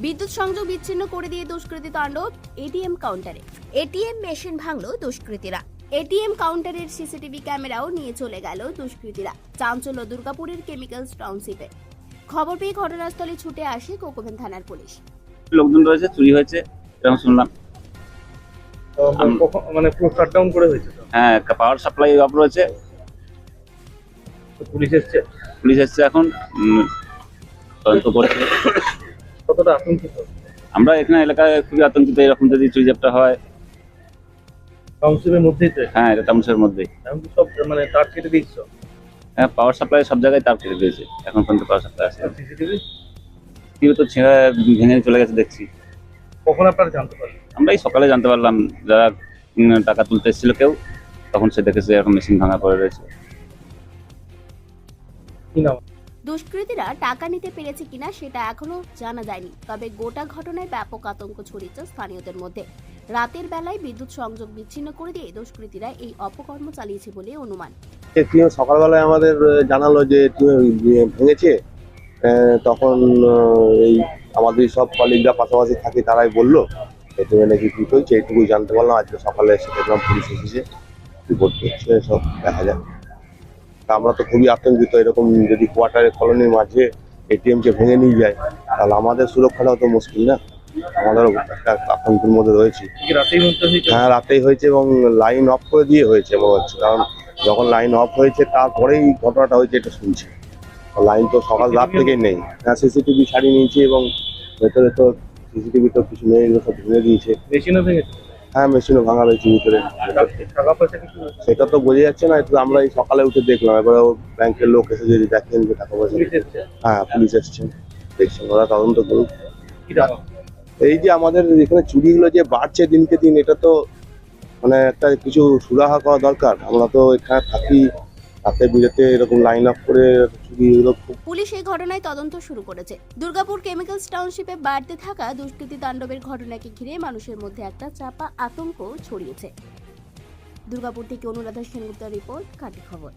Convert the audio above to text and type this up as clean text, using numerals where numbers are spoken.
বিদ্যুৎ সংযোগ বিচ্ছিন্ন করে দিয়ে দুষ্কৃতী তাণ্ডব এটিএম কাউন্টারে। এটিএম মেশিন ভাঙলো দুষ্কৃতীরা। এটিএম কাউন্টারের সিসিটিভি ক্যামেরাও নিয়ে চলে গেল দুষ্কৃতীরা। চাঞ্চল্য দুর্গাপুরের কেমিক্যালস টাউনশিপে। খবর পেয়ে ঘটনাস্থলে ছুটে আসে কোকোভেন থানার পুলিশ। লোকজন রয়েছে, চুরি হয়েছে এরকম শুনলাম। মানে পুরো শাটডাউন করে হয়েছে তো? হ্যাঁ, পাওয়ার সাপ্লাই অফ রয়েছে। তো পুলিশ এসছে? পুলিশ এসছে এখন, তদন্ত করছে। কতটা আতঙ্কিত? আমরা এখানে এলাকায় খুবই আতঙ্কিত, এরকম যদি চুরি জ্যাপটা হয়। টাউনশিপের মধ্যেই তো? হ্যাঁ, এটা টাউনশিপের মধ্যেই। এখন কি সব মানে তার কেটে দিচ্ছ? হ্যাঁ, পাওয়ার সাপ্লাই সব জায়গায় তার কেটে দিয়েছে, এখন পর্যন্ত পাওয়ার সাপ্লাই আছে। সিসিটিভি কেউ তো ছেঁড়া ভেঙে চলে গেছে দেখছি। কখন আপনারা জানতে পারলেন? আমরা এই সকালে জানতে পারলাম, যারা টাকা তুলতে এসেছিল কেউ, তখন সে দেখেছে এরকম মেশিন ভাঙা পড়ে রয়েছে। কি নাম? দুষ্কৃতীরা টাকা নিতে পেরেছে কিনা সেটা এখনো জানা যায়নি, তবে গোটা ঘটনায় ব্যাপক আতঙ্ক ছড়িয়েছে স্থানীয়দের মধ্যে। রাতের বেলায় বিদ্যুৎ সংযোগ বিচ্ছিন্ন করে দিয়ে দুষ্কৃতীরা এই অপকর্ম চালিয়েছে বলে অনুমান। সকালবেলায় আমাদের জানালো যে ভেঙেছে। তখন এই আমাদের সব কলিগরা পাশাপাশি থাকি, তারাই বললো এটিএমে নাকি কি হয়েছে, এইটুকুই জানতে পারলাম। আজকে সকালে এসে দেখলাম পুলিশ এসেছে, রিপোর্ট করছে, সব দেখা যাক। তা আমরা তো খুবই আতঙ্কিত, এরকম যদি কোয়ার্টারে কলোনির মাঝে এটিএমকে ভেঙে নিয়ে যায় তাহলে আমাদের সুরক্ষাটাও তো মুশকিল না, আমাদেরও একটা আতঙ্কের মধ্যে রয়েছে। কি রাতেই মধ্যে হয়েছে? হ্যাঁ, রাতেই হয়েছে এবং লাইন অফ করে দিয়ে হয়েছে মনে হচ্ছে, কারণ যখন লাইন অফ হয়েছে তারপরেই ঘটনাটা হয়েছে এটা শুনছি। লাইন তো সকাল রাত থেকেই নেই। হ্যাঁ, সিসিটিভি ছাড়িয়ে নিয়েছি এবং ভেতরে তো সিসিটিভি তো কিছু নেই, এগুলো সব ভেঙে দিয়েছে। মেশিনও ভেঙেছে? হ্যাঁ, মেশিনও ভাঙা রয়েছে ভিতরে। টাকা পয়সা কিছু? সেটা তো বোঝা যাচ্ছে না, একটু আমরা এই সকালে উঠে দেখলাম। এবারে ব্যাংকের লোক এসে যদি দেখেন যে টাকা পয়সা। পুলিশ এসছে? হ্যাঁ, পুলিশ এসছেন, দেখছেন, ওরা তদন্ত করুক। কি নাম? এই যে আমাদের এখানে চুরিগুলো যে বাড়ছে দিনকে দিন, এটা তো মানে একটা কিছু সুরাহা করা দরকার। আমরা তো এখানে থাকি, রাতে বিরেতে এরকম লাইন আপ করে চুরি, এগুলো খুব। পুলিশ এই ঘটনায় তদন্ত শুরু করেছে। দুর্গাপুর কেমিক্যালস টাউনশিপে বাড়তে থাকা দুষ্কৃতী তাণ্ডবের ঘটনাকে ঘিরে মানুষের মধ্যে একটা চাপা আতঙ্ক ছড়িয়েছে। দুর্গাপুর থেকে অনুরাধা সেনগুপ্তের রিপোর্ট, কাটি খবর।